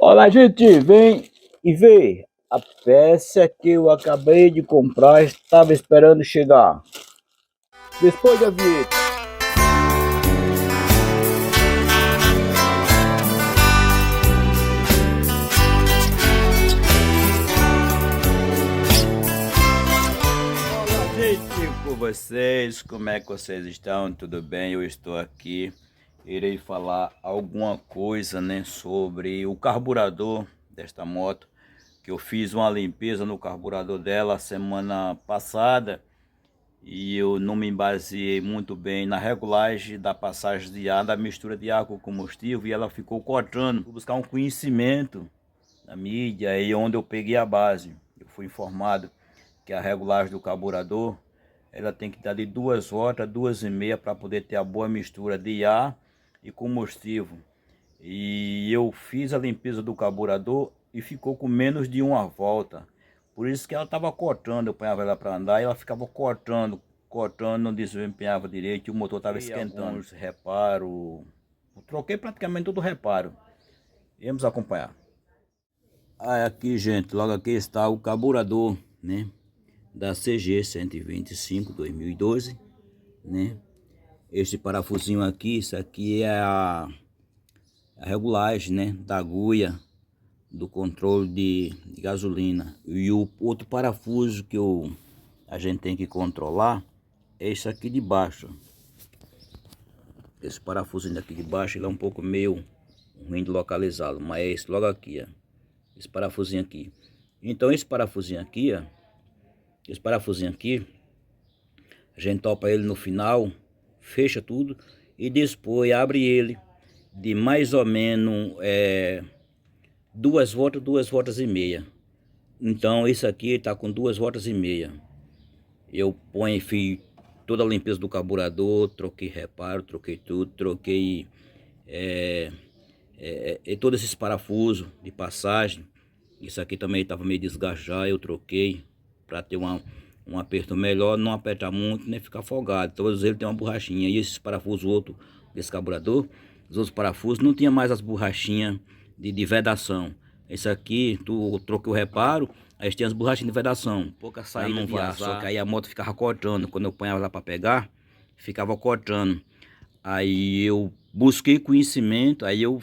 Olá, gente, vem e vê a peça que eu acabei de comprar, estava esperando chegar. Depois da vinheta. Olá, gente, com vocês, como é que vocês estão? Tudo bem? Eu estou aqui. Irei falar alguma coisa, né, sobre o carburador desta moto, que eu fiz uma limpeza no carburador dela semana passada e eu não me baseei muito bem na regulagem da passagem de ar, da mistura de ar com combustível, e ela ficou cortando. Fui buscar um conhecimento na mídia, aí onde eu peguei a base. Eu fui informado que a regulagem do carburador, ela tem que dar de 2 voltas, 2,5 para poder ter a boa mistura de ar e combustível. E eu fiz a limpeza do carburador e ficou com menos de 1 volta. Por isso que ela estava cortando, eu ponhava ela para andar e ela ficava cortando, não desempenhava direito e o motor estava esquentando. Alguns reparos, eu troquei praticamente todo o reparo. Vamos acompanhar. Aqui, gente, logo aqui está o carburador, né, da CG 125 2012, né? Este parafusinho aqui, isso aqui é a regulagem, né, da agulha do controle de gasolina. E o outro parafuso que a gente tem que controlar é esse aqui de baixo. Esse parafusinho daqui de baixo, ele é um pouco meio ruim de localizá-lo, mas é esse logo aqui, ó. Esse parafusinho aqui. Então esse parafusinho aqui, ó, a gente topa ele no final, fecha tudo e depois abre ele de mais ou menos 2 voltas, 2,5 voltas. Então esse aqui está com 2,5 voltas. Eu ponho e fiz toda a limpeza do carburador, troquei reparo, troquei tudo, troquei todos esses parafusos de passagem. Isso aqui também estava meio desgastado, eu troquei para ter um aperto melhor, não apertar muito, nem ficar folgado. Todos eles têm uma borrachinha. E esses parafusos outros desse carburador, os outros parafusos não tinha mais as borrachinhas de vedação. Esse aqui, troquei o reparo, aí tinha as borrachinhas de vedação. Pouca saída não vazar. Só que aí a moto ficava cortando. Quando eu ponhava lá para pegar, ficava cortando. Aí eu busquei conhecimento, aí eu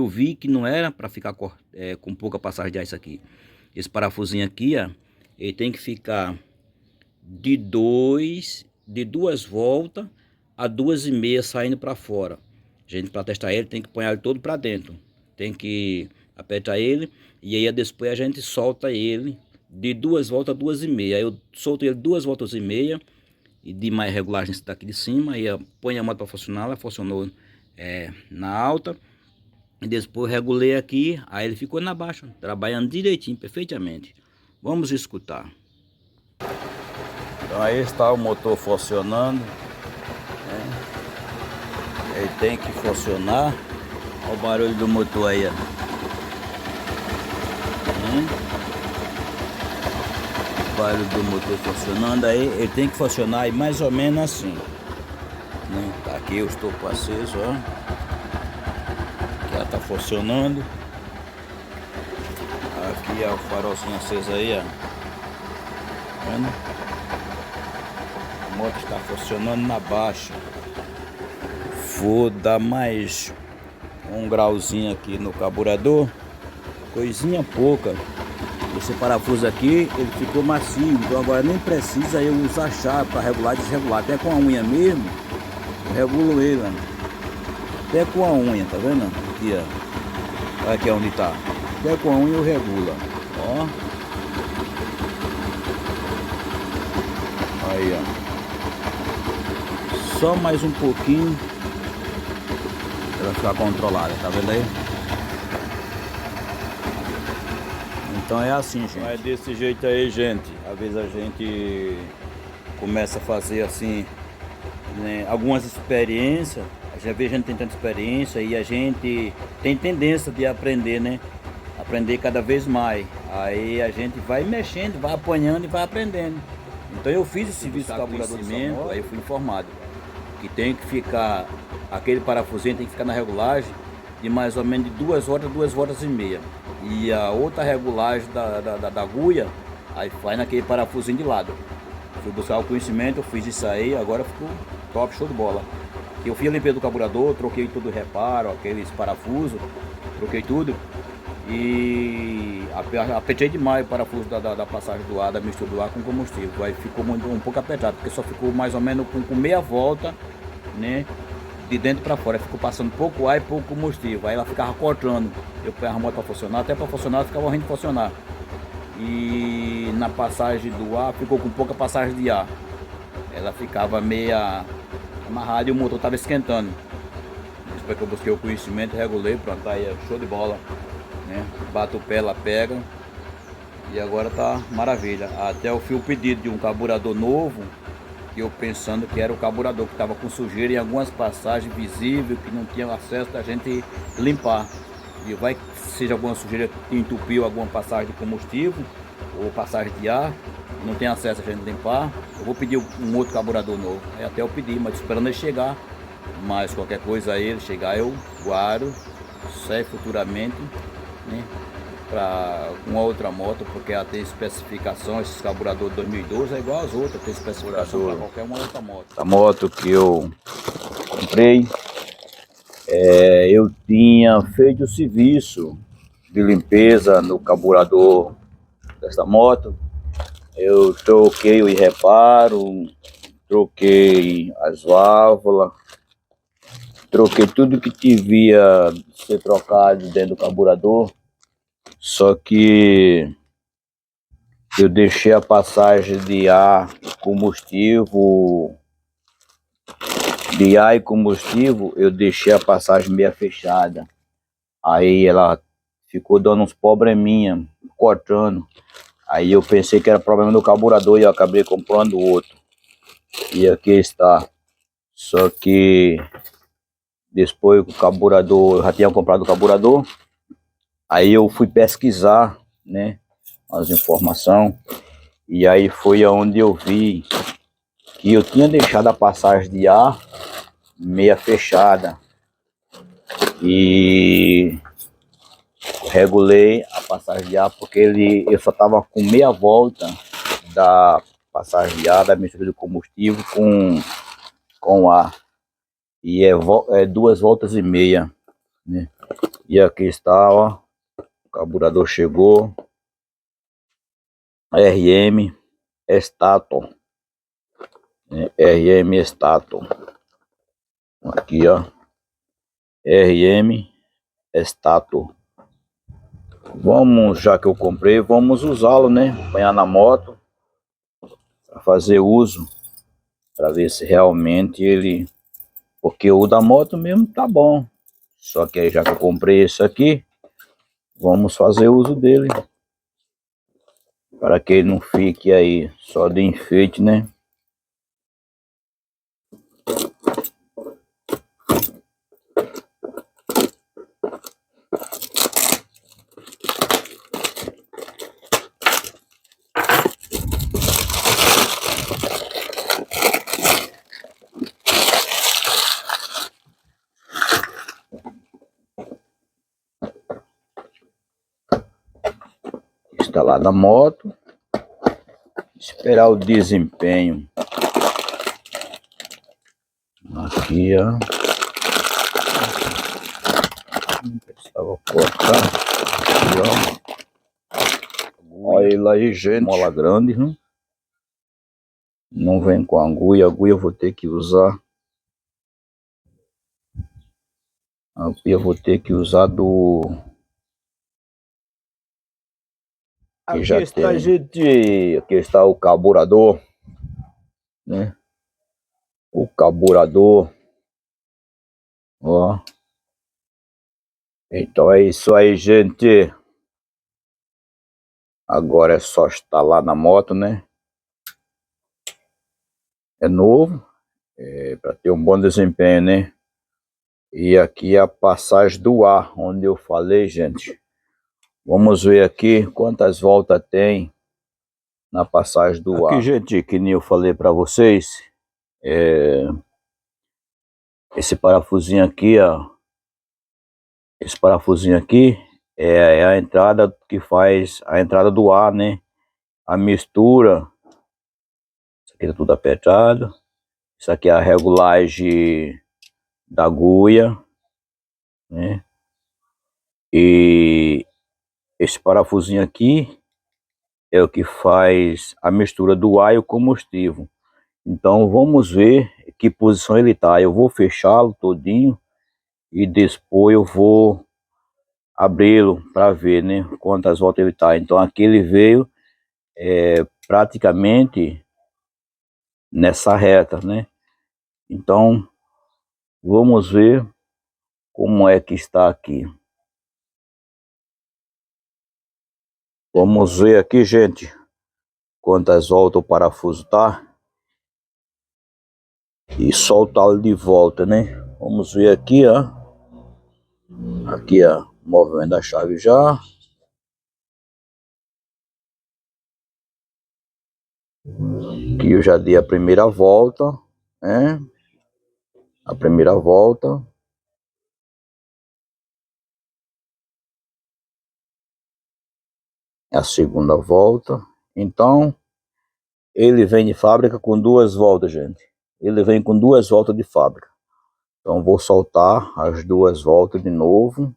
vi que não era para ficar com pouca passagem de ar isso aqui. Esse parafusinho aqui, ó, ele tem que ficar de 2 voltas a 2,5 saindo para fora. A gente, para testar ele, tem que pôr ele todo para dentro. Tem que apertar ele e aí depois a gente solta ele de 2 voltas a 2,5. Aí eu solto ele 2,5 voltas e de mais regulagem daqui de cima. Aí eu ponho a moto para funcionar, ela funcionou na alta. E depois regulei aqui, aí ele ficou na baixa, trabalhando direitinho, perfeitamente. Vamos escutar. Então aí está o motor funcionando, né? Ele tem que funcionar. Olha o barulho do motor aí, ó. O barulho do motor funcionando aí, ele tem que funcionar aí mais ou menos assim, né? Tá aqui eu estou com aceso, ó. Ela tá funcionando. Aqui é o farolzinho aceso aí, ó. Vendo? A moto está funcionando na baixa. Vou dar mais um grauzinho aqui no carburador. Coisinha pouca. Esse parafuso aqui, ele ficou macio. Então agora nem precisa eu usar a chave para regular e desregular. Até com a unha mesmo, eu regulo ele, ó. Até com a unha, tá vendo? Aqui, ó. Olha aqui onde tá. Até com a unha eu regulo, ó. Aí, ó. Só mais um pouquinho pra ela ficar controlada, tá vendo aí? Então é assim, gente. É desse jeito aí, gente. Às vezes a gente começa a fazer assim, né, algumas experiências. Já vejo a gente tem tanta experiência e a gente tem tendência de aprender, né? Aprender cada vez mais. Aí a gente vai mexendo, vai apanhando e vai aprendendo. Então eu fiz esse serviço de carburador de cimento, aí eu fui informado que tem que ficar, aquele parafusinho tem que ficar na regulagem de mais ou menos de 2 voltas e meia. E a outra regulagem da agulha, aí faz naquele parafusinho de lado. Fui buscar o conhecimento, eu fiz isso aí, agora ficou top, show de bola. Eu fiz a limpeza do carburador, troquei todo o reparo, aqueles parafusos, troquei tudo. E apertei demais o parafuso da passagem do ar, da mistura do ar com combustível. Aí ficou um pouco apertado, porque só ficou mais ou menos com meia volta, né? De dentro para fora, ficou passando pouco ar e pouco combustível. Aí ela ficava cortando. Eu pegava a moto para funcionar, até para funcionar ficava horrível de funcionar. E na passagem do ar ficou com pouca passagem de ar. Ela ficava meia amarrada e o motor estava esquentando. Depois que eu busquei o conhecimento, regulei, pronto, aí é show de bola, né? Bate o pé, ela pega. E agora tá maravilha. Até eu fiz o pedido de um carburador novo, que eu pensando que era o carburador que estava com sujeira em algumas passagens visíveis, que não tinha acesso da gente limpar. E vai que seja alguma sujeira que entupiu alguma passagem de combustível ou passagem de ar, não tem acesso a gente limpar, eu vou pedir um outro carburador novo. Aí até eu pedi, mas esperando ele chegar. Mas qualquer coisa aí, ele chegar, eu guardo, sai futuramente, né? Para uma outra moto, porque ela tem especificação, esses carburadores 2012 é igual às outras, tem especificação para qualquer uma outra moto. A moto que eu comprei, eu tinha feito o serviço de limpeza no carburador dessa moto. Eu troquei o reparo, troquei as válvulas, troquei tudo que devia ser trocado dentro do carburador. Só que eu deixei a passagem de ar e combustível, eu deixei a passagem meia fechada. Aí ela ficou dando uns probleminha, cortando. Aí eu pensei que era problema do carburador e eu acabei comprando outro. E aqui está. Só que depois o carburador, eu já tinha comprado o carburador. Aí eu fui pesquisar, né, as informações. E aí foi onde eu vi que eu tinha deixado a passagem de ar meia fechada. E regulei a passagem de ar porque eu só estava com meia volta da passagem de ar, da mistura de combustível com ar. E é 2 voltas e meia, né? E aqui está, ó, o carburador chegou, RM Stator, né? RM Stator, aqui ó, RM Stator. Vamos, já que eu comprei, vamos usá-lo, né? Apanhar na moto para fazer uso, para ver se realmente ele, porque o da moto mesmo tá bom. Só que aí já que eu comprei esse aqui, vamos fazer uso dele, para que ele não fique aí só de enfeite, né? Instalar na moto, esperar o desempenho. Aqui, ó. Precisava cortar. Aqui, ó. Olha ele aí, gente. Mola grande, hein? Não vem com agulha. Agulha eu vou ter que usar. Agulha eu vou ter que usar do... Aqui já está, gente. Aqui está o carburador, né? O carburador, ó. Então é isso aí, gente. Agora é só instalar na moto, né? É novo, para ter um bom desempenho, né? E aqui é a passagem do ar, onde eu falei, gente. Vamos ver aqui quantas voltas tem na passagem do ar. Aqui, gente, que nem eu falei para vocês, esse parafusinho aqui, ó, Esse parafusinho aqui é a entrada que faz a entrada do ar, né? A mistura. Isso aqui tá tudo apertado. Isso aqui é a regulagem da agulha, né? E esse parafusinho aqui é o que faz a mistura do ar e o combustível. Então vamos ver que posição ele tá. Eu vou fechá-lo todinho e depois eu vou abri-lo para ver, né, quantas voltas ele tá. Então aqui ele veio praticamente nessa reta, né? Então vamos ver como é que está aqui. Vamos ver aqui, gente, quantas voltas o parafuso tá e soltá-lo de volta, né? Vamos ver aqui, ó. Aqui, ó, movimento da chave já. Aqui eu já dei a primeira volta, né? A primeira volta. A segunda volta. Então, ele vem de fábrica com 2 voltas, gente. Ele vem com 2 voltas de fábrica. Então, vou soltar as 2 voltas de novo.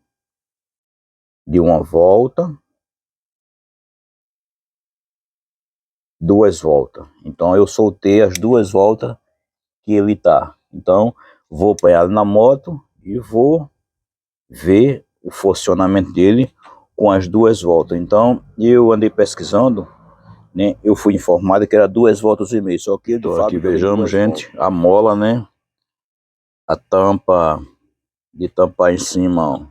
De uma volta. 2 voltas. Então, eu soltei as 2 voltas que ele tá. Então, vou apanhar na moto e vou ver o funcionamento dele com as 2 voltas. Então, eu andei pesquisando, né? Eu fui informado que era 2 voltas e meia. Só que de fábrica, aqui vejamos, gente, voltas. A mola, né? A tampa de tampar em cima, ó,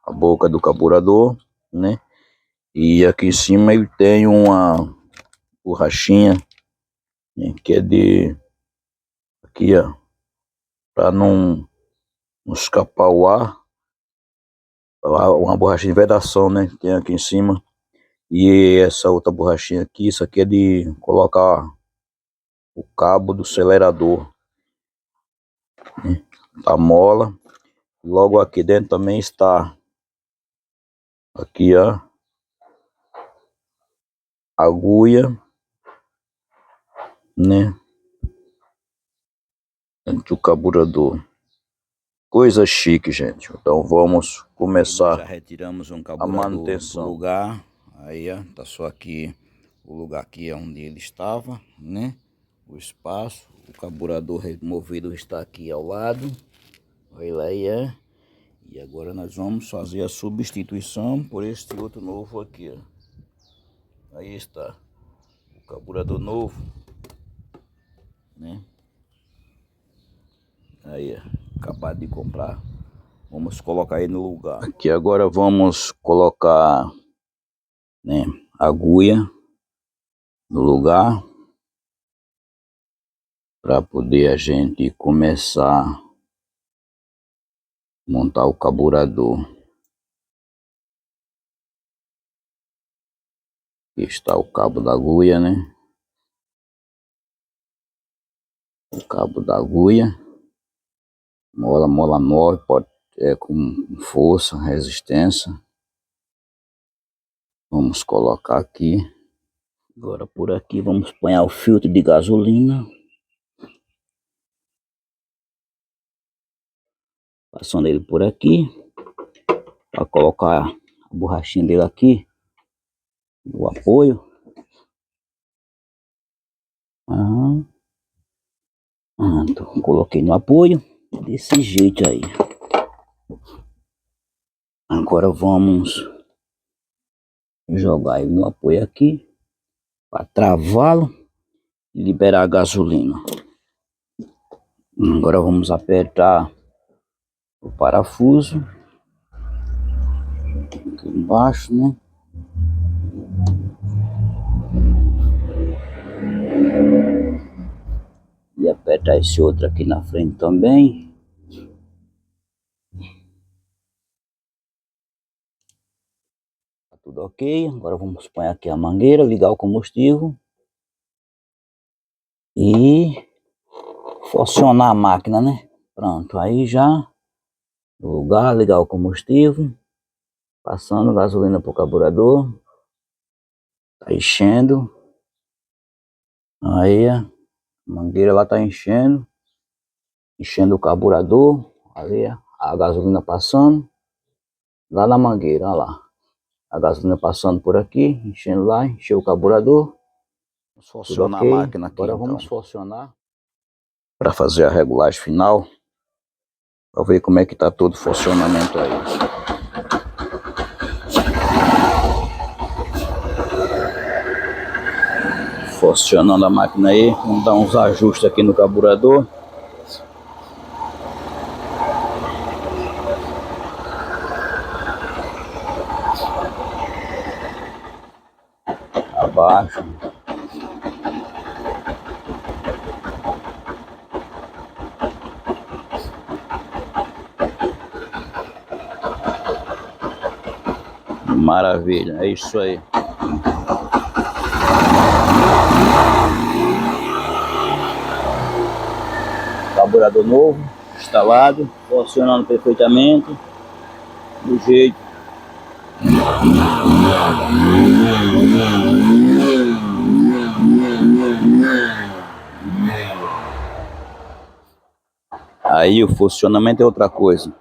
a boca do carburador, né? E aqui em cima ele tem uma borrachinha, né, que é de aqui, ó, para não escapar o ar. Uma borrachinha de vedação, né? Tem aqui em cima. E essa outra borrachinha aqui, isso aqui é de colocar o cabo do acelerador, né, da mola. Logo aqui dentro também está aqui, ó, agulha, né, dentro do carburador. Coisa chique, gente. Então vamos começar. Já retiramos um carburador do lugar. Aí, ó, tá só aqui o lugar aqui é onde ele estava, né? O espaço. O carburador removido está aqui ao lado. Olha aí, é. E agora nós vamos fazer a substituição por este outro novo aqui, ó. Aí está o carburador novo, né? Aí, acabado de comprar. Vamos colocar aí no lugar. Aqui agora vamos colocar, né, a agulha no lugar para poder a gente começar a montar o carburador. Aqui está o cabo da agulha, né? O cabo da agulha. Mola 9, pode, com força, resistência. Vamos colocar aqui. Agora por aqui vamos pôr o filtro de gasolina. Passando ele por aqui. Para colocar a borrachinha dele aqui. O apoio. Então, coloquei no apoio. Desse jeito aí. Agora vamos jogar ele no apoio aqui. Para travá-lo e liberar a gasolina. Agora vamos apertar o parafuso aqui embaixo, né? E apertar esse outro aqui na frente também. Tá tudo ok. Agora vamos pôr aqui a mangueira, ligar o combustível e funcionar a máquina, né? Pronto, aí já no lugar, ligar o combustível, passando gasolina pro carburador, tá enchendo, aí a mangueira lá tá enchendo o carburador, ali a gasolina passando, lá na mangueira, olha lá, a gasolina passando por aqui, enchendo lá, encheu o carburador. Vamos funcionar a máquina aqui. Agora vamos funcionar para fazer a regulagem final, para ver como é que tá todo o funcionamento aí. Funcionando a máquina aí, vamos dar uns ajustes aqui no carburador. Abaixo. Maravilha, é isso aí. Carburador novo, instalado, funcionando perfeitamente, do jeito. Aí o funcionamento é outra coisa.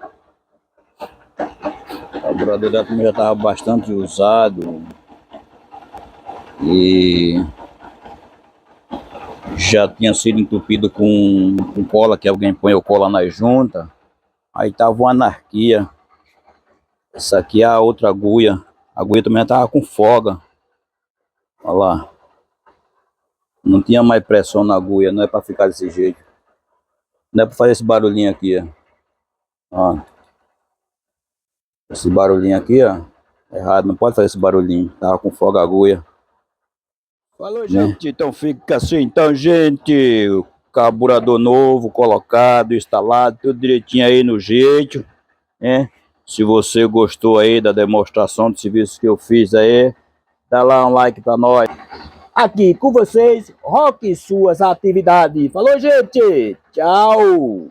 O carburador dela também já estava bastante usado e já tinha sido entupido com cola, que alguém põe o cola na junta. Aí tava uma anarquia. Essa aqui é a outra agulha. A agulha também tava com folga. Olha lá. Não tinha mais pressão na agulha, não é para ficar desse jeito. Não é para fazer esse barulhinho aqui, ó. Esse barulhinho aqui, ó. Errado, não pode fazer esse barulhinho. Tava com folga a agulha. Falou, gente. Então fica assim, então, gente. O carburador novo, colocado, instalado, tudo direitinho aí no jeito, né? Se você gostou aí da demonstração de serviço que eu fiz aí, dá lá um like pra nós. Aqui com vocês, Roque Suas Atividades. Falou, gente. Tchau.